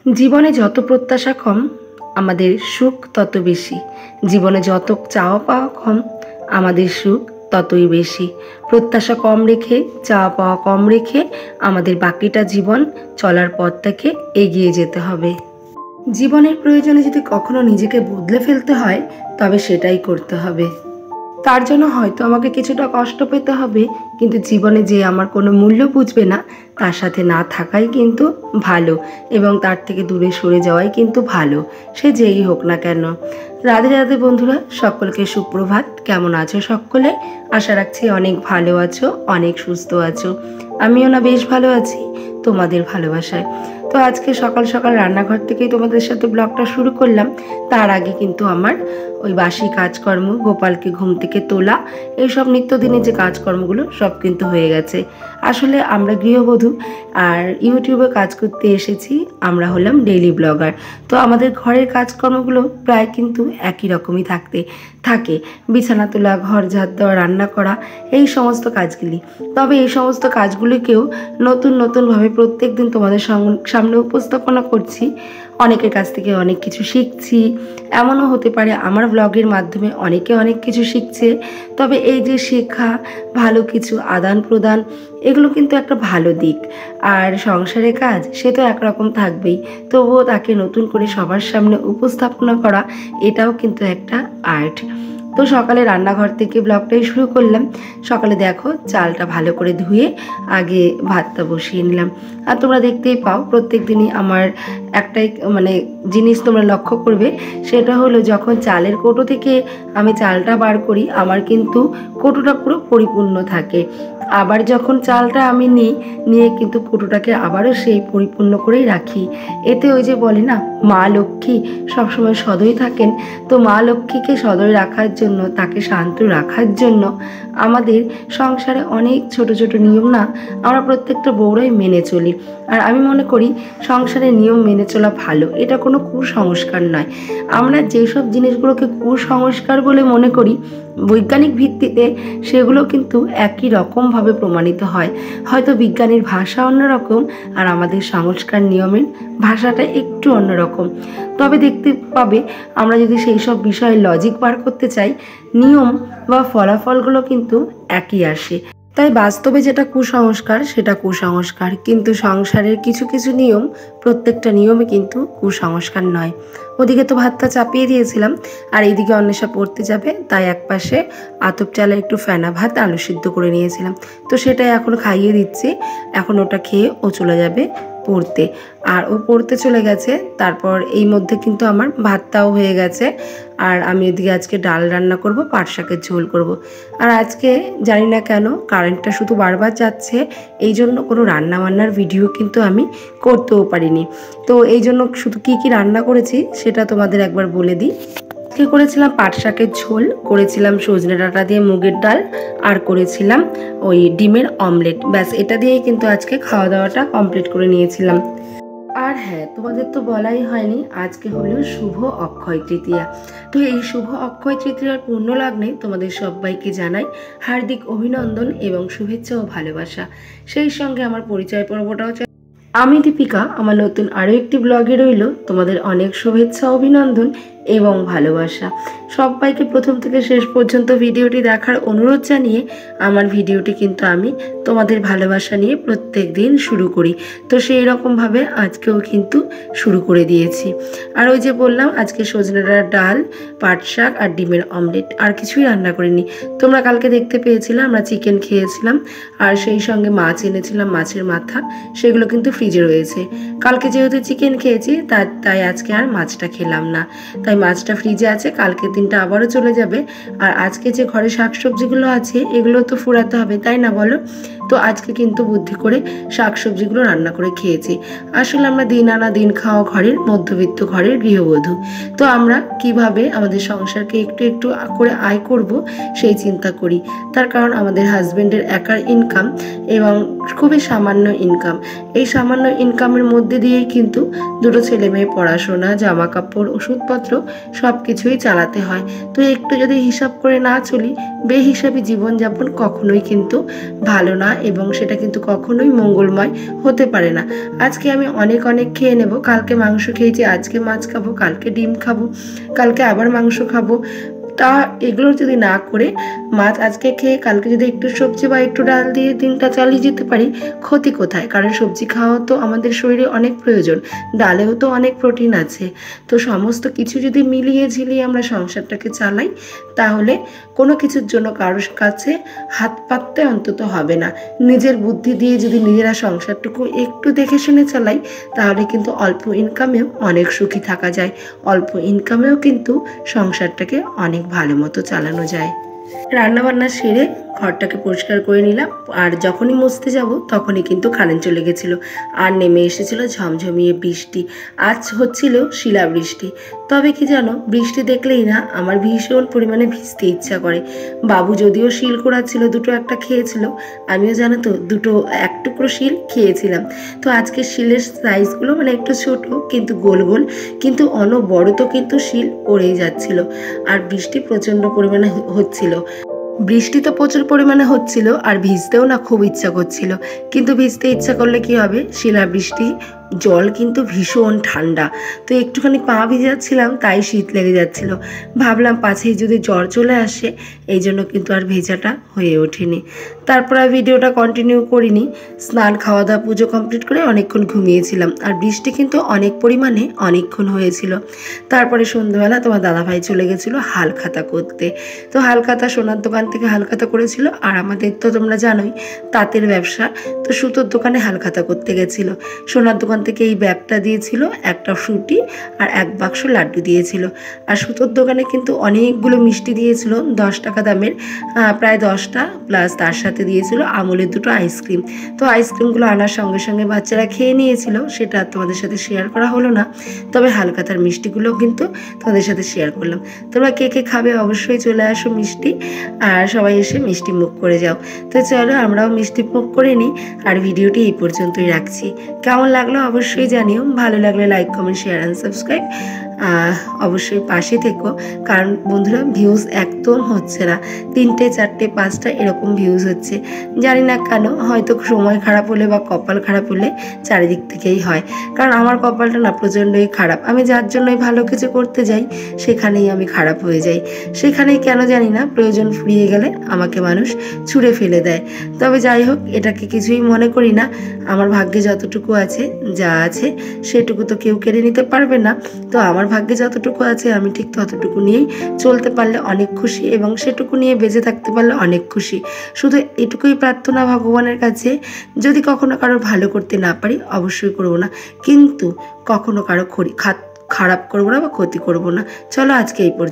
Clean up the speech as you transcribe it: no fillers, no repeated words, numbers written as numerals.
জীবনে যত প্রত্যাশা কম, আমাদের সুখ তত বেশি। জীবনে যত চাওয়া পাওয়া কম, আমাদের সুখ ততই বেশি। প্রত্যাশা কম রেখে, চাওয়া পাওয়া কম রেখে আমাদের বাকিটা জীবন চলার পথটাকে এগিয়ে যেতে হবে। জীবনের প্রয়োজনে যদি কখনো নিজেকে বদলে ফেলতে হয়, তবে সেটাই করতে হবে। তার জন্য হয়তো আমাকে কিছুটা কষ্ট পেতে হবে, কিন্তু জীবনে যে আমার কোনো মূল্য বুঝবে না, তার সাথে না থাকাই কিন্তু ভালো, এবং তার থেকে দূরে সরে যাওয়াই কিন্তু ভালো, সে যেই হোক না কেন। রাধে রাধে বন্ধুরা, সকলকে সুপ্রভাত। কেমন আছো সকলে? আশা রাখছি অনেক ভালো আছো, অনেক সুস্থ আছো। আমিও না বেশ ভালো আছি তোমাদের ভালোবাসায়। তো আজকে সকাল সকাল রান্নাঘর থেকেই তোমাদের সাথে ব্লগটা শুরু করলাম। তার আগে কিন্তু আমার ওই বাসি কাজকর্ম, গোপালকে ঘুম থেকে তোলা, এইসব নিত্যদিনের যে কাজকর্মগুলো সব কিন্তু হয়ে গেছে। আসলে আমরা গৃহবধূ, আর ইউটিউবে কাজ করতে এসেছি। আমরা হলাম ডেইলি ব্লগার। তো আমাদের ঘরের কাজকর্মগুলো প্রায় কিন্তু একই রকমই থাকে। বিছানা তোলা, ঘর ঝাড় দেওয়া, রান্না করা, এই সমস্ত কাজগুলি। তবে এই সমস্ত কাজগুলিকেও নতুনভাবে প্রত্যেক দিন তোমাদের সামনে উপস্থাপনা করছি। অনেকের কাছ থেকে অনেক কিছু শিখছি। এমনও হতে পারে আমার ব্লগের মাধ্যমে অনেকে অনেক কিছু শিখছে। তবে এই যে শেখা, ভালো কিছু আদান প্রদান, এগুলো কিন্তু একটা ভালো দিক। আর সংসারের কাজ সে তো একরকম থাকবেই, তবুও তাকে নতুন করে সবার সামনে উপস্থাপনা করা, এটাও কিন্তু একটা আর্ট। তো সকালে রান্নাঘর থেকে ব্লগটাই শুরু করলাম। সকালে দেখো চালটা ভালো করে ধুয়ে আগে ভাতটা বসিয়ে নিলাম। আর তোমরা দেখতেই পাও প্রত্যেক দিনই আমার একটাই জিনিস তোমরা লক্ষ্য করবে, সেটা হলো যখন চালের কৌটো থেকে আমি চালটা বার করি, আমার কিন্তু কৌটোটা পুরো পরিপূর্ণ থাকে। আবার যখন চালটা আমি নিয়ে কিন্তু কৌটোটাকে আবারও সেই পরিপূর্ণ করেই রাখি। এতে ওই যে বলে না, মা লক্ষ্মী সবসময় সদয় থাকেন। তো মা লক্ষ্মীকে সদয় রাখার জন্য, তাকে শান্ত রাখার জন্য আমাদের সংসারে অনেক ছোট ছোট নিয়ম না আমরা প্রত্যেকটা বউরাই মেনে চলি। আর আমি মনে করি সংসারের নিয়ম মেনে চলা ভালো, এটা কোনো কুসংস্কার নয়। আমরা যেসব জিনিসগুলোকে কুসংস্কার বলে মনে করি, বৈজ্ঞানিক ভিত্তিতে সেগুলো কিন্তু একই রকমভাবে প্রমাণিত হয়। হয়তো বিজ্ঞানের ভাষা অন্যরকম, আর আমাদের সংস্কার নিয়মের ভাষাটা একটু অন্যরকম। তবে দেখতে পাবে আমরা যদি সেই সব বিষয়ে লজিক বার করতে চাই, নিয়ম বা ফলাফলগুলো কিন্তু একই আসে। তাই বাস্তবে যেটা কুসংস্কার সেটা কুসংস্কার, কিন্তু সংসারের কিছু কিছু নিয়ম, প্রত্যেকটা নিয়মে কিন্তু কুসংস্কার নয়। ওদিকে তো ভাতটা চাপিয়ে দিয়েছিলাম, আর এইদিকে অন্বেষা পড়তে যাবে, তাই একপাশে আতপ চালে একটু ফেনা ভাত আলু সিদ্ধ করে নিয়েছিলাম। তো সেটাই এখন খাইয়ে দিচ্ছি। এখন ওটা খেয়ে ও চলে যাবে পড়তে। আর ও পড়তে চলে গেছে, তারপর এই মধ্যে কিন্তু আমার ভাতটাও হয়ে গেছে। আর আমি এদিকে আজকে ডাল রান্না করব, পাট শাকের ঝোল করব। আর আজকে জানি না কেন কারেন্টটা শুধু বারবার যাচ্ছে, এই জন্য কোনো রান্নাবান্নার ভিডিও কিন্তু আমি করতেও পারিনি। তো এই জন্য শুধু কি রান্না করেছি সেটা তোমাদের একবার বলে দিই। আজকে করেছিলাম পাট শাকের ঝোল, করেছিলাম সজনে ডাঁটা দিয়ে মুগের ডাল, আর করেছিলাম ওই ডিমের অমলেট। ব্যাস, এটা দিয়েই কিন্তু আজকে খাওয়া দাওয়াটা কমপ্লিট করে নিয়েছিলাম। আর হ্যাঁ, তোমাদের তো বলাই হয়নি, আজকে হলো শুভ অক্ষয় তৃতীয়া। তো এই শুভ অক্ষয় তৃতীয়ার পূর্ণ লগ্নে তোমাদের সবাইকে জানাই হার্দিক অভিনন্দন এবং শুভেচ্ছা ও ভালোবাসা। সেই সঙ্গে আমার পরিচয় পর্বটাও আমি দীপিকা। আমার নতুন আরও একটি ব্লগে রইল তোমাদের অনেক শুভেচ্ছা, অভিনন্দন এবং ভালোবাসা। সবাইকে প্রথম থেকে শেষ পর্যন্ত ভিডিওটি দেখার অনুরোধ জানিয়ে আমার ভিডিওটি কিন্তু আমি তোমাদের ভালোবাসা নিয়ে প্রত্যেক দিন শুরু করি। তো সেই রকমভাবে আজকেও কিন্তু শুরু করে দিয়েছি। আর ওই যে বললাম, আজকে সজনে ডাঁটার ডাল, পাট শাক আর ডিমের অমলেট, আর কিছুই রান্না করিনি। তোমরা কালকে দেখতে পেয়েছিলে আমরা চিকেন খেয়েছিলাম, আর সেই সঙ্গে মাছ এনেছিলাম, মাছের মাথা, সেগুলো কিন্তু ফ্রিজে রয়েছে। কালকে যেহেতু চিকেন খেয়েছি তাই আজকে আর মাছটা খেলাম না, তাই মাছটা ফ্রিজে আছে, কালকের দিনটা আবারও চলে যাবে। আর আজকে যে ঘরে শাকসবজিগুলো আছে এগুলো তো ফুরাতে হবে, তাই না বলো? তো আজকে কিন্তু বুদ্ধি করে শাকসবজিগুলো রান্না করে খেয়েছি। আসলে আমরা দিন আনা দিন খাওয়া ঘরের মধ্যবিত্ত ঘরের গৃহবধূ। তো আমরা কিভাবে আমাদের সংসারকে একটু একটু করে আয় করব সেই চিন্তা করি। তার কারণ আমাদের হাজবেন্ডের একার ইনকাম এবং খুবই সামান্য ইনকাম। এই সামান্য ইনকামের মধ্যে দিয়েই কিন্তু দুটো ছেলে মেয়ে পড়াশোনা, জামা কাপড়, ওষুধপত্র সব কিছুই চালাতে হয়। তো একটু যদি হিসাব করে না চলি, বেহিসাবি জীবনযাপন কখনোই কিন্তু ভালো না এবং সেটা কিন্তু কখনোই মঙ্গলময় হতে পারে না। আজকে আমি অনেক খেয়ে নেব, কালকে মাংস খেয়েছি, আজকে মাছ খাবো, কালকে ডিম খাবো, কালকে আবার মাংস খাবো। তা এগুলো যদি না করে মাছ আজকে খেয়ে কালকে যদি একটু সবজি বা একটু ডাল দিয়ে দিনটা চালিয়ে যেতে পারি, ক্ষতি কোথায়? কারণ সবজি খাওয়া তো আমাদের শরীরে অনেক প্রয়োজন, ডালেও তো অনেক প্রোটিন আছে। তো সমস্ত কিছু যদি মিলিয়ে ঝিলিয়ে আমরা সংসারটাকে চালাই, তাহলে কোনো কিছুর জন্য কারোর কাছে হাত পাততে অন্তত হবে না। নিজের বুদ্ধি দিয়ে যদি নিজেরা সংসারটুকু একটু দেখে শুনে চালাই, তাহলে কিন্তু অল্প ইনকামেও অনেক সুখী থাকা যায়, অল্প ইনকামেও কিন্তু সংসারটাকে অনেক ভালো মতো চালানো যায়। রান্নাবান্না সেরে ঘরটাকে পরিষ্কার করে নিলাম, আর যখনই মুছতে যাব তখনই কিন্তু কারেন্ট চলে গেছিলো, আর নেমে এসেছিল ঝমঝমিয়ে বৃষ্টি। আজ হচ্ছিল শিলাবৃষ্টি। তবে কি জানো, বৃষ্টি দেখলেই না আমার ভীষণ পরিমাণে ভিজতে ইচ্ছা করে। বাবু যদিও শিল কুড়াচ্ছিল, দুটো একটা খেয়েছিল, আমিও জানো তো এক টুকরো শিল খেয়েছিলাম। তো আজকে শিলের সাইজগুলো মানে একটু ছোট কিন্তু গোল গোল, কিন্তু অনবরত কিন্তু শিল পড়েই যাচ্ছিল। আর বৃষ্টি প্রচণ্ড পরিমাণে হচ্ছিল। বৃষ্টি তো প্রচুর পরিমাণে হচ্ছিল, আর ভিজতেও না খুব ইচ্ছা করছিল। কিন্তু ভিজতে ইচ্ছা করলে কি হবে, শিলাবৃষ্টি জল কিন্তু ভীষণ ঠান্ডা, তো একটুখানি পা ভিজাচ্ছিলাম, তাই শীত লেগে যাচ্ছিল। ভাবলাম পাছেই যদি জ্বর চলে আসে, এই জন্য কিন্তু আর ভেজাটা হয়ে ওঠেনি। তারপর আর ভিডিওটা কন্টিনিউ করিনি। স্নান, খাওয়া দাওয়া, পুজো কমপ্লিট করে অনেকক্ষণ ঘুমিয়েছিলাম, আর বৃষ্টি কিন্তু অনেক পরিমাণে অনেকক্ষণ হয়েছিল। তারপরে সন্ধ্যাবেলা তোমার দাদাভাই চলে গেছিলো হালখাতা করতে। তো হালখাতা সোনার দোকান থেকে হালখাতা করেছিল, আর আমাদের তো তোমরা জানোই তাঁতের ব্যবসা, তো সুতোর দোকানে হালখাতা করতে গেছিলো। সোনার দোকান থেকে এই ব্যাগটা দিয়েছিল, একটা ফ্রুটি আর এক বাক্স লাড্ডু দিয়েছিল। আর সুতোর দোকানে কিন্তু অনেকগুলো মিষ্টি দিয়েছিল, 10 টাকা দামের, প্রায় 10টা, প্লাস তার সাথে দিয়েছিল আমুলের 2টো আইসক্রিম। তো আইসক্রিমগুলো আনার সঙ্গে সঙ্গে বাচ্চারা খেয়ে নিয়েছিল, সেটা তোমাদের সাথে শেয়ার করা হলো না। তবে হালখাতার মিষ্টিগুলো কিন্তু তোমাদের সাথে শেয়ার করলাম। তোমরা কে কে খাবে অবশ্যই চলে আসো মিষ্টি, আর সবাই এসে মিষ্টি মুখ করে যাও। তো চলো আমরাও মিষ্টি মুখ করে নিই, আর ভিডিওটি এই পর্যন্তই রাখছি। কেমন লাগলো অবশ্যই জানিও, ভালো লাগলে like, comment, share and subscribe অবশ্যই পাশে থেকো। কারণ বন্ধুরা ভিউজ একদম হচ্ছে না, 3টে 4টে 5টা এরকম ভিউজ হচ্ছে। জানি না কেন, হয়তো সময় খারাপ হলে বা কপাল খারাপ হলে চারিদিক থেকেই হয়। কারণ আমার কপালটা না প্রচণ্ডই খারাপ, আমি যার জন্যই ভালো কিছু করতে যাই সেখানেই আমি খারাপ হয়ে যাই। সেখানেই কেন জানি না, প্রয়োজন ফুরিয়ে গেলে আমাকে মানুষ ছুঁড়ে ফেলে দেয়। তবে যাই হোক, এটাকে কিছুই মনে করি না। আমার ভাগ্যে যতটুকু আছে, যা আছে সেটুকু তো কেউ কেড়ে নিতে পারবে না। তো আমার ভাগ্যে যতটুকু আছে আমি ঠিক ততটুকু নিয়েই চলতে পারলে অনেক খুশি, এবং সেটুকু নিয়ে বেঁচে থাকতে পারলে অনেক খুশি। শুধু এটুকুই প্রার্থনা ভগবানের কাছে, যদি কখনো কারোর ভালো করতে না পারি অবশ্যই করবো না, কিন্তু কখনো কারো খারাপ করবো না বা ক্ষতি করবো না। চলো আজকে এই পর্যন্ত।